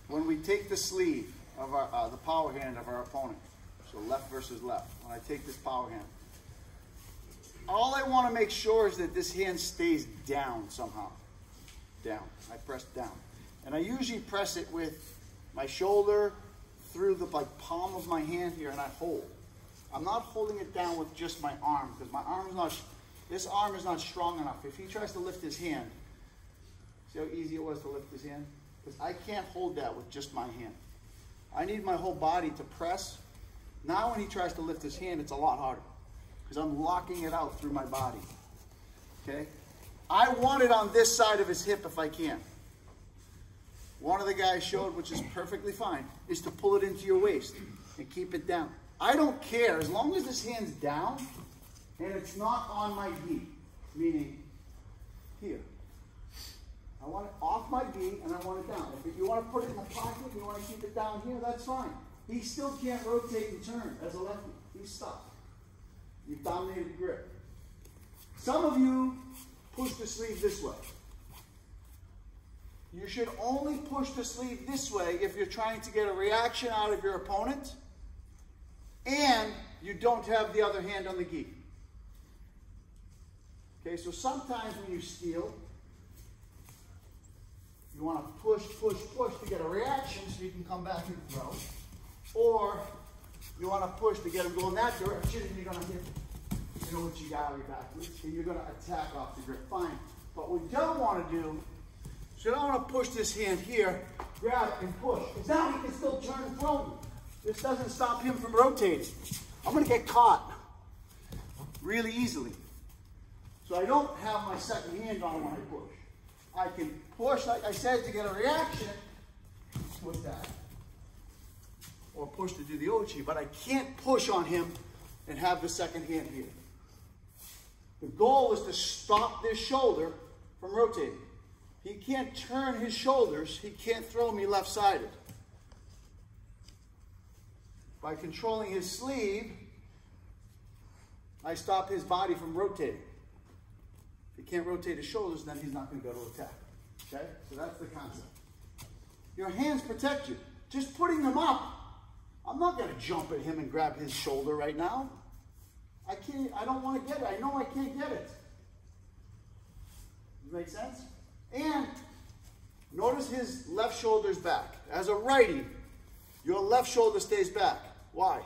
when we take the sleeve of our, the power hand of our opponent, so left versus left, when I take this power hand, all I want to make sure is that this hand stays down somehow. Down. I press down. And I usually press it with my shoulder through the palm of my hand here, and I hold. I'm not holding it down with just my arm, because my arm is not, this arm is not strong enough. If he tries to lift his hand, see how easy it was to lift his hand? Because I can't hold that with just my hand. I need my whole body to press. Now when he tries to lift his hand, it's a lot harder, because I'm locking it out through my body. Okay? I want it on this side of his hip if I can. One of the guys showed, which is perfectly fine, is to pull it into your waist and keep it down. I don't care, as long as this hand's down and it's not on my gi, meaning here. I want it off my gi and I want it down. If you want to put it in the pocket, you want to keep it down here, that's fine. He still can't rotate and turn as a lefty. He's stuck. You've dominated the grip. Some of you push the sleeve this way. You should only push the sleeve this way if you're trying to get a reaction out of your opponent and you don't have the other hand on the gi. Okay, so sometimes when you steal, you want to push, push, push to get a reaction so you can come back and throw. Or you want to push to get him going that direction and you're going to hit, you know, what you got on your backwards, and you're going to attack off the grip. Fine. But what we don't want to do, so you don't want to push this hand here, grab it and push. Because now he can still turn and throw me. This doesn't stop him from rotating. I'm going to get caught really easily. So I don't have my second hand on when I push. I can push, like I said, to get a reaction with that. Or push to do the ochi, but I can't push on him and have the second hand here. The goal is to stop this shoulder from rotating. He can't turn his shoulders. He can't throw me left-sided. By controlling his sleeve, I stop his body from rotating. If he can't rotate his shoulders, then he's not going to be able to attack. Okay? So that's the concept. Your hands protect you. Just putting them up, I'm not going to jump at him and grab his shoulder right now. I can't, I don't want to get it. I know I can't get it. Does that make sense? And notice his left shoulder's back. As a righty, your left shoulder stays back. Why?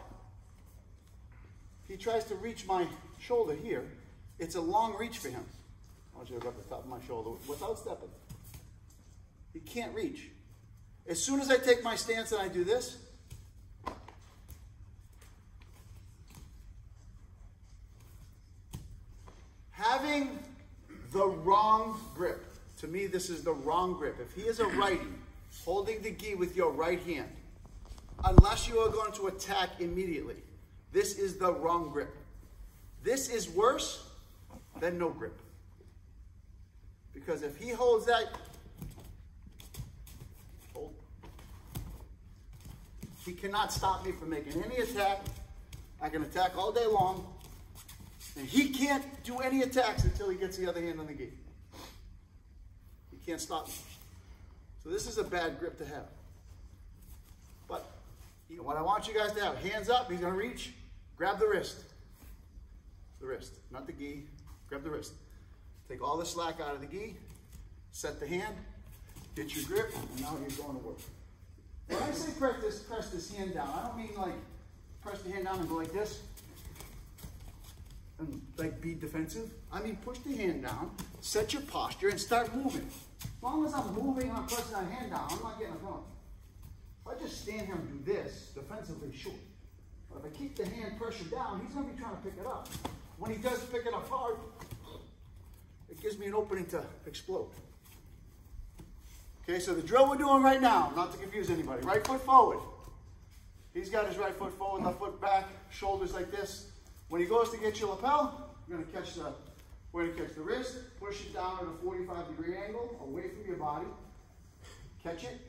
If he tries to reach my shoulder here, it's a long reach for him. I want you to grab the top of my shoulder without stepping. He can't reach. As soon as I take my stance and I do this, having the wrong grip. To me, this is the wrong grip. If he is a righty, holding the gi with your right hand, unless you are going to attack immediately, this is the wrong grip. This is worse than no grip. Because if he holds that, he cannot stop me from making any attack. I can attack all day long. And he can't do any attacks until he gets the other hand on the gi. He can't stop me. So this is a bad grip to have. But you know, what I want you guys to have, hands up, he's going to reach, grab the wrist. The wrist, not the gi, grab the wrist. Take all the slack out of the gi, set the hand, get your grip, and now you're going to work. When I say press this hand down, I don't mean like press the hand down and go like this and like be defensive. I mean push the hand down, set your posture, and start moving. As long as I'm moving and I'm pressing that hand down, I'm not getting a throw. If I just stand here and do this, defensively, sure. But if I keep the hand pressure down, he's going to be trying to pick it up. When he does pick it up hard, it gives me an opening to explode. Okay, so the drill we're doing right now, not to confuse anybody, right foot forward. He's got his right foot forward, left foot back, shoulders like this. When he goes to get your lapel, we're going to catch the wrist, push it down at a 45-degree angle, away from your body. Catch it,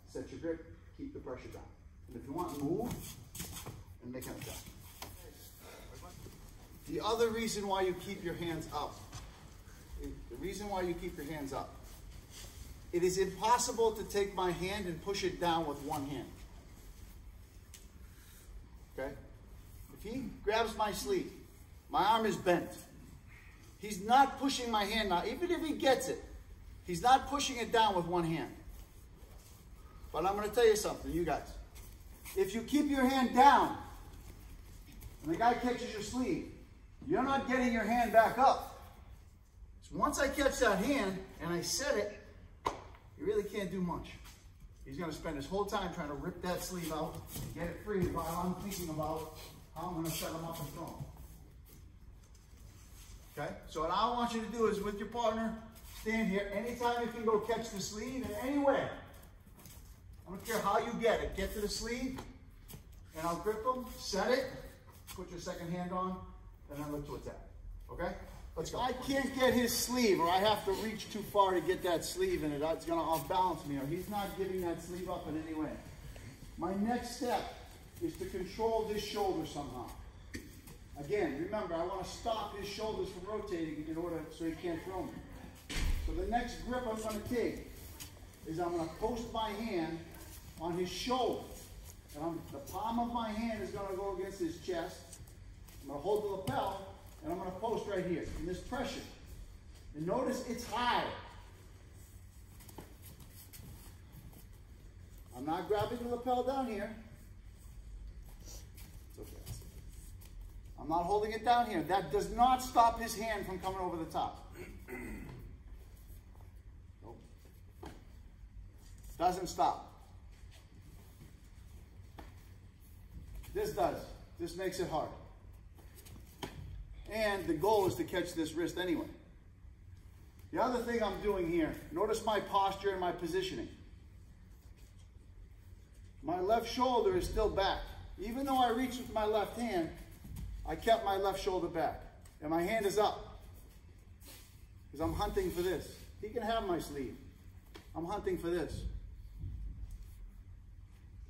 set your grip, keep the pressure down. And if you want, move and make an attack. The other reason why you keep your hands up, the reason why you keep your hands up it is impossible to take my hand and push it down with one hand. Okay? If he grabs my sleeve, my arm is bent. He's not pushing my hand now. Even if he gets it, he's not pushing it down with one hand. But I'm going to tell you something, you guys. If you keep your hand down, and the guy catches your sleeve, you're not getting your hand back up. So once I catch that hand, and I set it, you really can't do much. He's going to spend his whole time trying to rip that sleeve out and get it free while I'm thinking about how I'm going to set him up and throw him. Okay? So what I want you to do is with your partner, stand here. Anytime you can go catch the sleeve in any way. I don't care how you get it. Get to the sleeve, and I'll grip them, set it, put your second hand on, and then look to attack. Okay? Let's go. I can't get his sleeve, or I have to reach too far to get that sleeve in it. It's going to off-balance me, or he's not giving that sleeve up in any way. My next step is to control this shoulder somehow. Again, remember, I want to stop his shoulders from rotating in order so he can't throw me. So the next grip I'm going to take is I'm going to post my hand on his shoulder. And the palm of my hand is going to go against his chest. I'm going to hold the lapel, and I'm going to post right here in this pressure. And notice it's high. I'm not grabbing the lapel down here. It's okay. I'm not holding it down here. That does not stop his hand from coming over the top. Nope. Doesn't stop. This does. This makes it hard. And the goal is to catch this wrist anyway. The other thing I'm doing here, notice my posture and my positioning. My left shoulder is still back. Even though I reached with my left hand, I kept my left shoulder back. And my hand is up. Because I'm hunting for this. He can have my sleeve. I'm hunting for this.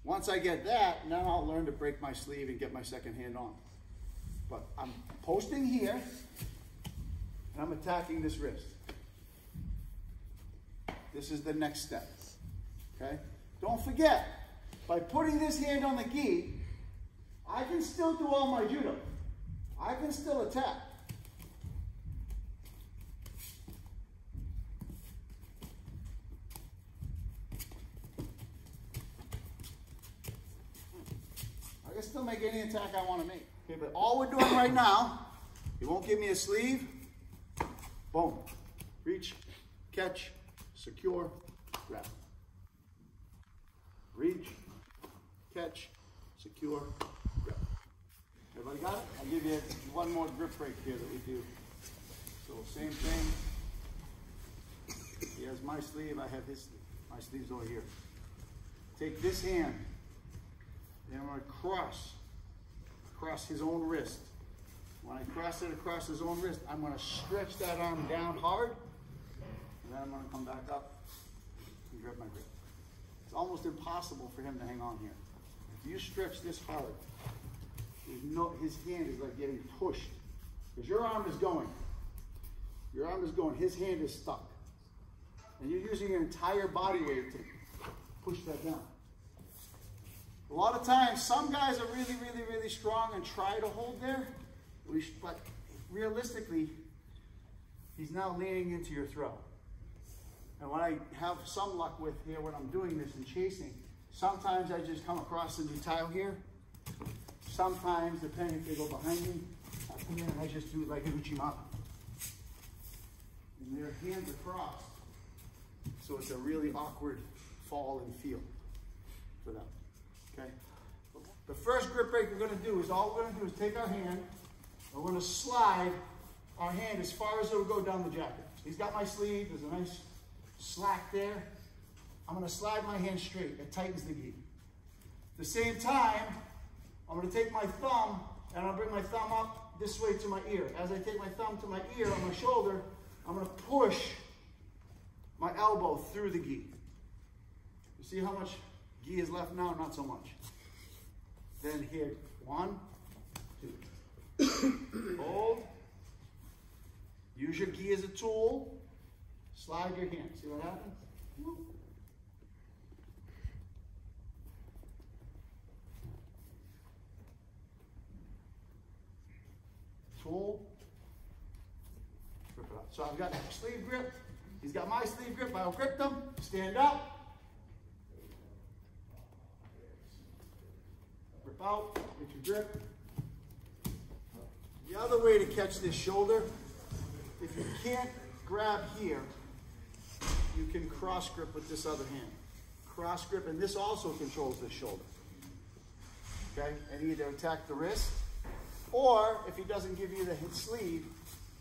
Once I get that, now I'll learn to break my sleeve and get my second hand on. But I'm posting here, and I'm attacking this wrist. This is the next step, okay? Don't forget, by putting this hand on the gi, I can still do all my judo. I can still attack. I can still make any attack I want to make. Okay, but all we're doing right now, he won't give me a sleeve. Boom. Reach, catch, secure, grab. Reach, catch, secure, grab. Everybody got it? I'll give you one more grip break here that we do. So same thing. He has my sleeve, I have his sleeve. My sleeve's over here. Take this hand, and I'm going to cross his own wrist. When I cross it across his own wrist, I'm going to stretch that arm down hard, and then I'm going to come back up and grab my grip. It's almost impossible for him to hang on here. If you stretch this hard, his hand is like getting pushed. Because your arm is going. Your arm is going. His hand is stuck. And you're using your entire body weight to push that down. A lot of times, some guys are really, really, really strong and try to hold there. But realistically, he's now leaning into your throw. And what I have some luck with here when I'm doing this and chasing, sometimes I just come across the new tile here. Sometimes, depending if they go behind me, I come in and I just do it like a uchimata. And their hands are crossed. So it's a really awkward fall and feel for them. Okay? The first grip break we're going to do is all we're going to do is take our hand, and we're going to slide our hand as far as it will go down the jacket. He's got my sleeve. There's a nice slack there. I'm going to slide my hand straight. It tightens the gi. At the same time, I'm going to take my thumb, and I'll bring my thumb up this way to my ear. As I take my thumb to my ear on my shoulder, I'm going to push my elbow through the gi. You see how much gi is left now? Not so much. Then here, 1, 2. Hold. Use your gi as a tool. Slide your hand. See what happens? Pull. Grip it up. So I've got sleeve grip. He's got my sleeve grip. I'll grip them. Stand up. Grip out. Get your grip. The other way to catch this shoulder, if you can't grab here, you can cross grip with this other hand. Cross grip, and this also controls the shoulder. Okay? And either attack the wrist, or if he doesn't give you the sleeve,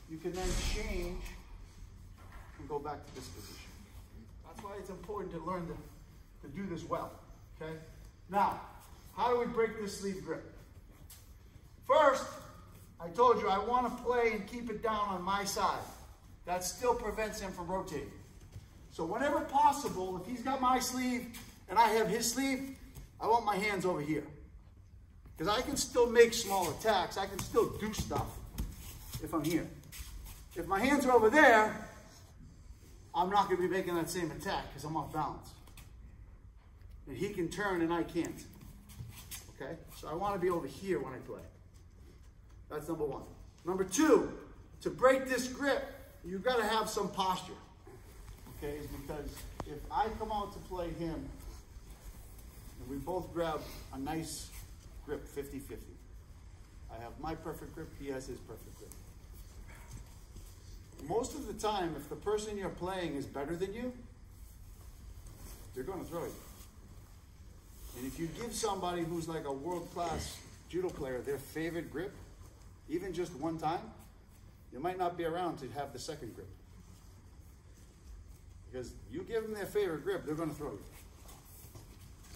you can then change and go back to this position. That's why it's important to learn to do this well. Okay? Now, how do we break this sleeve grip? First, I told you I want to play and keep it down on my side. That still prevents him from rotating. So whenever possible, if he's got my sleeve and I have his sleeve, I want my hands over here. Because I can still make small attacks. I can still do stuff if I'm here. If my hands are over there, I'm not going to be making that same attack because I'm off balance. And he can turn and I can't. Okay? So I want to be over here when I play. That's number one. Number two, to break this grip, you've got to have some posture. Okay? Because if I come out to play him, and we both grab a nice grip, 50-50. I have my perfect grip, he has his perfect grip. Most of the time, if the person you're playing is better than you, they're going to throw you. And if you give somebody who's like a world-class judo player their favorite grip, even just one time, you might not be around to have the second grip. Because you give them their favorite grip, they're going to throw you.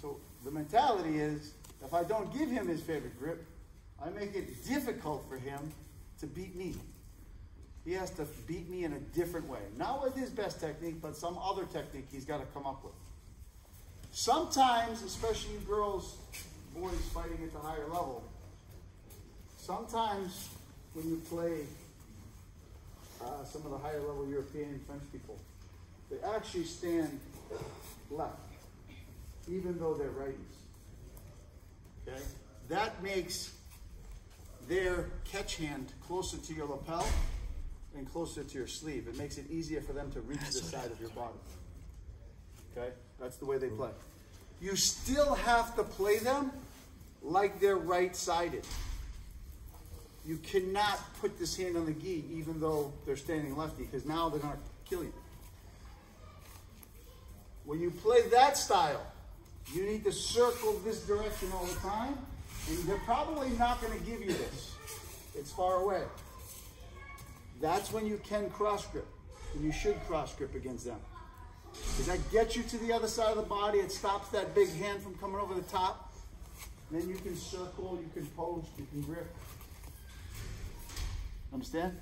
So the mentality is, if I don't give him his favorite grip, I make it difficult for him to beat me. He has to beat me in a different way. Not with his best technique, but some other technique he's got to come up with. Sometimes, especially you girls, boys fighting at the higher level, sometimes when you play some of the higher level European French people, they actually stand left, even though they're righties. Okay? That makes their catch hand closer to your lapel and closer to your sleeve. It makes it easier for them to reach the side of your body. Okay? That's the way they play. You still have to play them like they're right-sided. You cannot put this hand on the gi even though they're standing lefty, because now they're going to kill you. When you play that style, you need to circle this direction all the time, and they're probably not going to give you this. It's far away. That's when you can cross grip, and you should cross grip against them. Because that gets you to the other side of the body, it stops that big hand from coming over the top. And then you can circle, you can post, you can grip. Understand?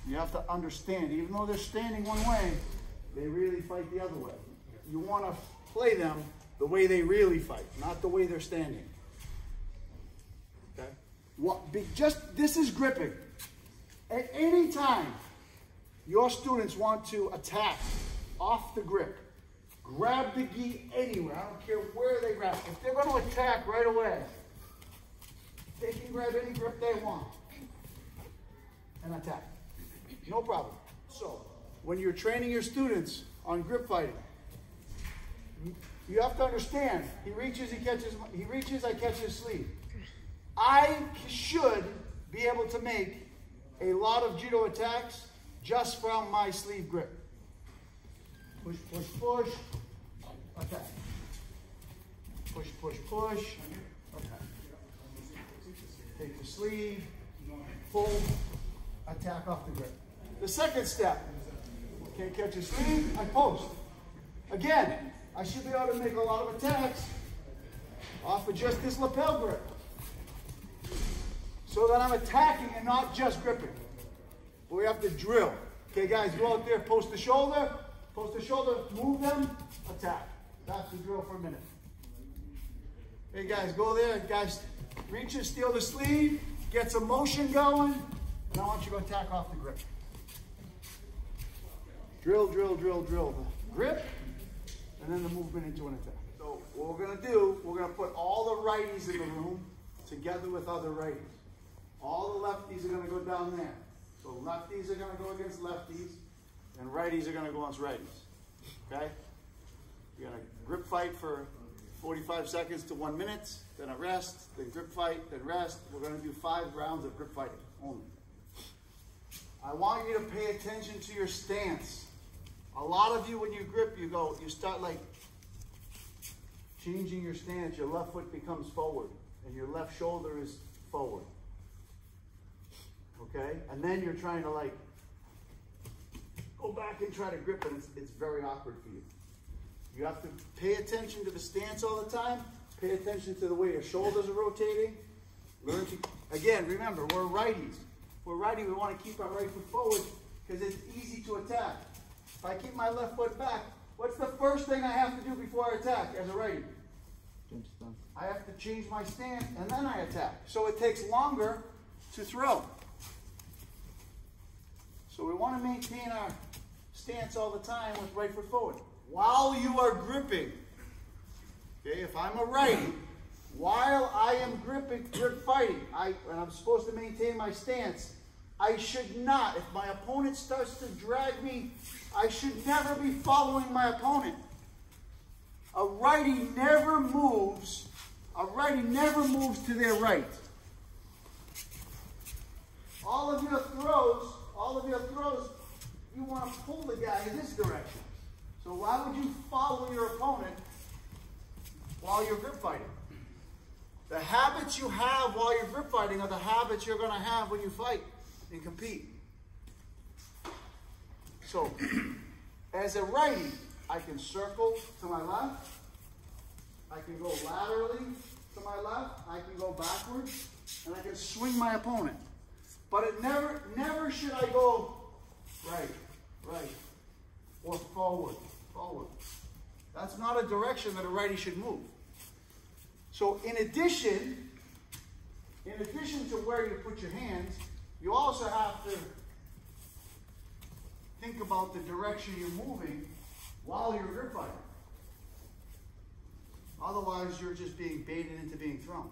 You have to understand, even though they're standing one way, they really fight the other way. You want to play them the way they really fight, not the way they're standing. Okay? This is gripping. At any time your students want to attack off the grip, grab the gi anywhere. I don't care where they grab. If they're going to attack right away, they can grab any grip they want and attack. No problem. So, when you're training your students on grip fighting, you have to understand, he reaches, I catch his sleeve. I should be able to make a lot of judo attacks just from my sleeve grip. Push, push, push, attack. Push, push, push, attack. Take the sleeve, pull, attack off the grip. The second step, can't catch a sleeve, I post. Again, I should be able to make a lot of attacks off of just this lapel grip, so that I'm attacking and not just gripping. But we have to drill. Okay, guys, go out there, post the shoulder, move them, attack. That's the drill for a minute. Hey, guys, go there. Guys, reach and steal the sleeve, get some motion going, and I want you to attack off the grip. Drill, drill, drill, drill. grip, and then the movement into an attack. So what we're going to do, we're going to put all the righties in the room together with other righties. All the lefties are going to go down there. So lefties are going to go against lefties, and righties are going to go against righties. Okay? You're going to grip fight for 45 seconds to 1 minute, then a rest, then grip fight, then rest. We're going to do 5 rounds of grip fighting only. I want you to pay attention to your stance. A lot of you, when you grip, you start like changing your stance. Your left foot becomes forward, and your left shoulder is forward. Okay? And then you're trying to like go back and try to grip, and it's very awkward for you. You have to pay attention to the stance all the time. Pay attention to the way your shoulders are rotating. Learn to, again, remember, we're righties. We're righty, we want to keep our right foot forward because it's easy to attack. If I keep my left foot back, what's the first thing I have to do before I attack as a righty? I have to change my stance and then I attack. So it takes longer to throw. So we want to maintain our stance all the time with right foot forward. While you are gripping, okay, if I'm a righty, while I am grip fighting, and I'm supposed to maintain my stance, I should not, if my opponent starts to drag me, I should never be following my opponent. A righty never moves to their right. All of your throws, you want to pull the guy in this direction. So why would you follow your opponent while you're grip fighting? The habits you have while you're grip fighting are the habits you're going to have when you fight and compete. So, as a righty, I can circle to my left. I can go laterally to my left. I can go backwards. And I can swing my opponent. But it never should I go right, or forward. That's not a direction that a righty should move. So in addition to where you put your hands, you also have to think about the direction you're moving while you're grip fighting. Otherwise, you're just being baited into being thrown.